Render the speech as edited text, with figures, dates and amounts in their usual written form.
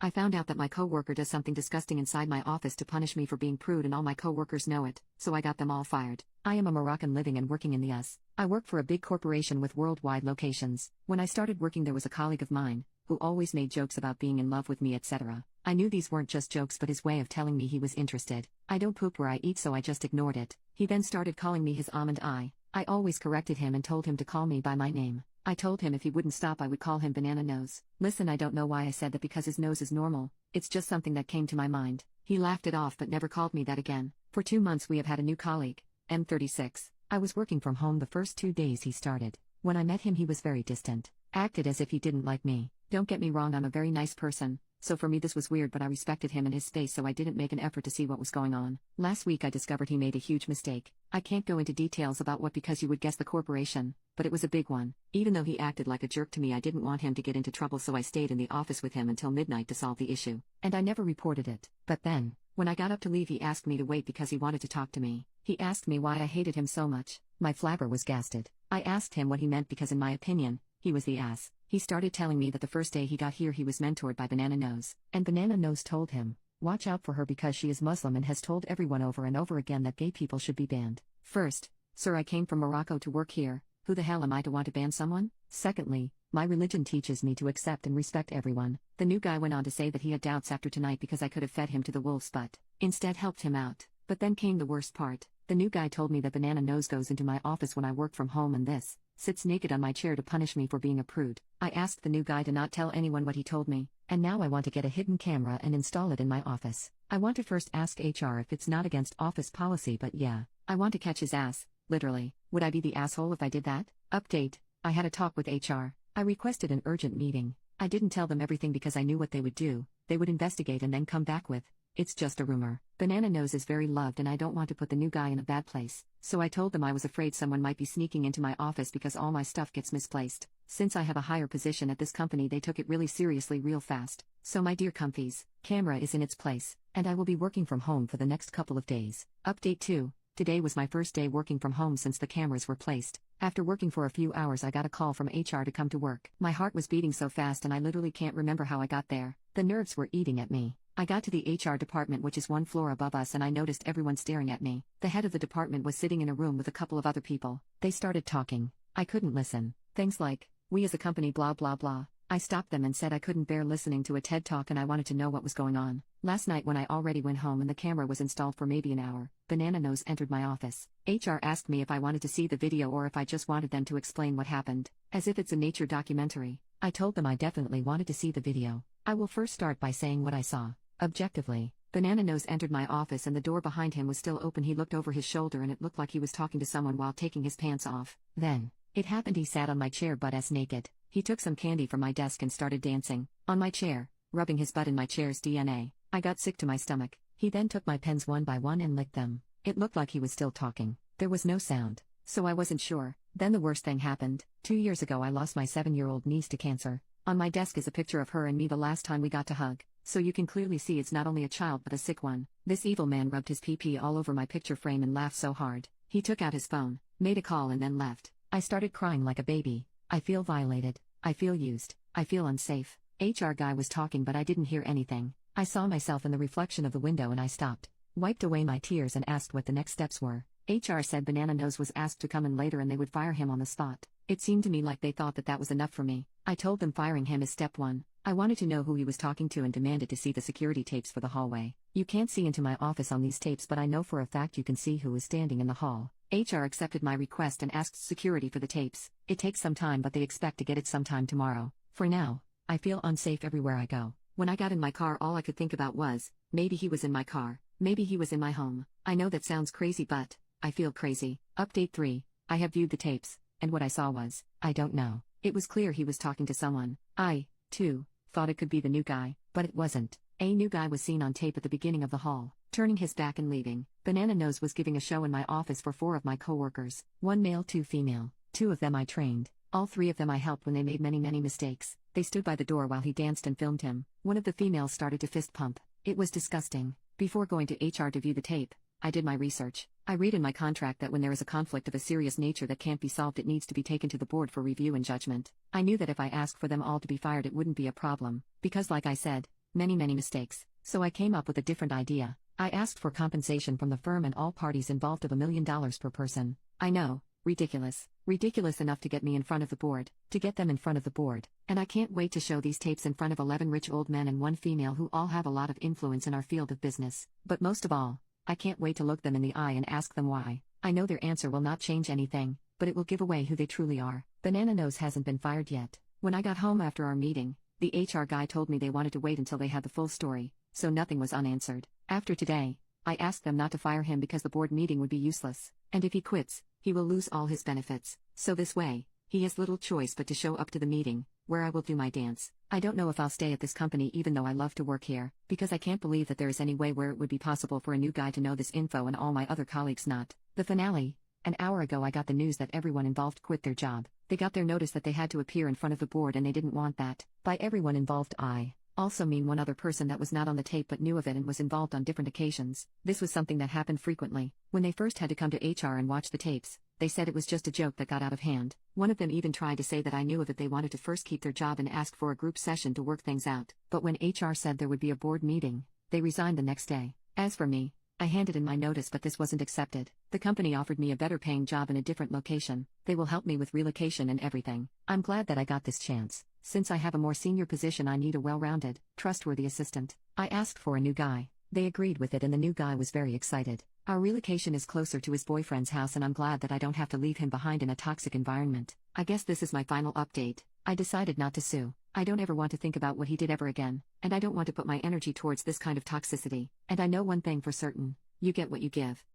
I found out that my coworker does something disgusting inside my office to punish me for being prude, and all my coworkers know it, so I got them all fired. I am a Moroccan living and working in the US. I work for a big corporation with worldwide locations. When I started working, there was a colleague of mine who always made jokes about being in love with me, etc. I knew these weren't just jokes but his way of telling me he was interested. I don't poop where I eat, so I just ignored it. He then started calling me his almond eye. I always corrected him and told him to call me by my name. I told him if he wouldn't stop I would call him banana nose. Listen, I don't know why I said that because his nose is normal, it's just something that came to my mind. He laughed it off but never called me that again. For 2 months we have had a new colleague, M36. I was working from home the first 2 days he started. When I met him he was very distant, acted as if he didn't like me. Don't get me wrong, I'm a very nice person, so for me this was weird, but I respected him and his space, so I didn't make an effort to see what was going on. Last week I discovered he made a huge mistake. I can't go into details about what because you would guess the corporation, but it was a big one. Even though he acted like a jerk to me, I didn't want him to get into trouble, so I stayed in the office with him until midnight to solve the issue. And I never reported it. But then, when I got up to leave, he asked me to wait because he wanted to talk to me. He asked me why I hated him so much. My flabber was gasted. I asked him what he meant because in my opinion, he was the ass. He started telling me that the first day he got here he was mentored by Banana Nose. And Banana Nose told him, watch out for her because she is Muslim and has told everyone over and over again that gay people should be banned. First, sir, I came from Morocco to work here. Who the hell am I to want to ban someone? Secondly, my religion teaches me to accept and respect everyone. The new guy went on to say that he had doubts after tonight because I could have fed him to the wolves but instead helped him out. But then came the worst part. The new guy told me that Banana Nose goes into my office when I work from home and this sits naked on my chair to punish me for being a prude. I asked the new guy to not tell anyone what he told me, and now I want to get a hidden camera and install it in my office. I want to first ask HR if it's not against office policy, but yeah, I want to catch his ass, literally. Would I be the asshole if I did that? Update: I had a talk with HR. I requested an urgent meeting. I didn't tell them everything because I knew what they would do. They would investigate and then come back with, it's just a rumor. Banana Nose is very loved and I don't want to put the new guy in a bad place. So I told them I was afraid someone might be sneaking into my office because all my stuff gets misplaced. Since I have a higher position at this company, they took it really seriously real fast. So my dear comfies, camera is in its place, and I will be working from home for the next couple of days. Update 2. Today was my first day working from home since the cameras were placed. After working for a few hours I got a call from HR to come to work. My heart was beating so fast and I literally can't remember how I got there. The nerves were eating at me. I got to the HR department, which is one floor above us, and I noticed everyone staring at me. The head of the department was sitting in a room with a couple of other people. They started talking. I couldn't listen. Things like, we as a company blah blah blah. I stopped them and said I couldn't bear listening to a TED talk and I wanted to know what was going on. Last night when I already went home and the camera was installed for maybe an hour, Banana Nose entered my office. HR asked me if I wanted to see the video or if I just wanted them to explain what happened, as if it's a nature documentary. I told them I definitely wanted to see the video. I will first start by saying what I saw. Objectively, Banana Nose entered my office and the door behind him was still open. He looked over his shoulder and it looked like he was talking to someone while taking his pants off. Then, it happened. He sat on my chair butt-ass naked. He took some candy from my desk and started dancing on my chair, rubbing his butt in my chair's DNA. I got sick to my stomach. He then took my pens one by one and licked them. It looked like he was still talking. There was no sound, so I wasn't sure. Then the worst thing happened. 2 years ago I lost my 7-year-old niece to cancer. On my desk is a picture of her and me the last time we got to hug. So you can clearly see it's not only a child but a sick one. This evil man rubbed his pee all over my picture frame and laughed so hard. He took out his phone, made a call and then left. I started crying like a baby. I feel violated. I feel used. I feel unsafe. HR guy was talking but I didn't hear anything. I saw myself in the reflection of the window and I stopped, wiped away my tears and asked what the next steps were. HR said Banana Nose was asked to come in later and they would fire him on the spot. It seemed to me like they thought that was enough for me. I told them firing him is step 1. I wanted to know who he was talking to and demanded to see the security tapes for the hallway. You can't see into my office on these tapes, but I know for a fact you can see who is standing in the hall. HR accepted my request and asked security for the tapes. It takes some time but they expect to get it sometime tomorrow. For now, I feel unsafe everywhere I go. When I got in my car all I could think about was, maybe he was in my car, maybe he was in my home. I know that sounds crazy but, I feel crazy. Update 3. I have viewed the tapes, and what I saw was, I don't know. It was clear he was talking to someone. I, too, thought it could be the new guy, but it wasn't. A new guy was seen on tape at the beginning of the hall, turning his back and leaving. Banana Nose was giving a show in my office for 4 of my coworkers, 1 male 2 female. 2 of them I trained. All 3 of them I helped when they made many mistakes. They stood by the door while he danced and filmed him. One of the females started to fist pump. It was disgusting. Before going to HR to view the tape, I did my research. I read in my contract that when there is a conflict of a serious nature that can't be solved, it needs to be taken to the board for review and judgment. I knew that if I asked for them all to be fired it wouldn't be a problem, because like I said, many mistakes, so I came up with a different idea. I asked for compensation from the firm and all parties involved of $1 million per person. I know, ridiculous. Ridiculous enough to get me in front of the board, to get them in front of the board, and I can't wait to show these tapes in front of 11 rich old men and one female who all have a lot of influence in our field of business. But most of all, I can't wait to look them in the eye and ask them why. I know their answer will not change anything, but it will give away who they truly are. Banana Nose hasn't been fired yet. When I got home after our meeting, the HR guy told me they wanted to wait until they had the full story, so nothing was unanswered. After today, I asked them not to fire him because the board meeting would be useless, and if he quits, he will lose all his benefits. So this way, he has little choice but to show up to the meeting, where I will do my dance. I don't know if I'll stay at this company even though I love to work here, because I can't believe that there is any way where it would be possible for a new guy to know this info and all my other colleagues not. The finale. An hour ago I got the news that everyone involved quit their job. They got their notice that they had to appear in front of the board and they didn't want that. By everyone involved I also mean one other person that was not on the tape but knew of it and was involved on different occasions. This was something that happened frequently. When they first had to come to HR and watch the tapes, they said it was just a joke that got out of hand. One of them even tried to say that I knew of it. They wanted to first keep their job and ask for a group session to work things out. But when HR said there would be a board meeting, they resigned the next day. As for me, I handed in my notice but this wasn't accepted. The company offered me a better paying job in a different location. They will help me with relocation and everything. I'm glad that I got this chance. Since I have a more senior position I need a well-rounded, trustworthy assistant. I asked for a new guy. They agreed with it and the new guy was very excited. Our relocation is closer to his boyfriend's house and I'm glad that I don't have to leave him behind in a toxic environment. I guess this is my final update. I decided not to sue. I don't ever want to think about what he did ever again, and I don't want to put my energy towards this kind of toxicity. And I know one thing for certain, you get what you give.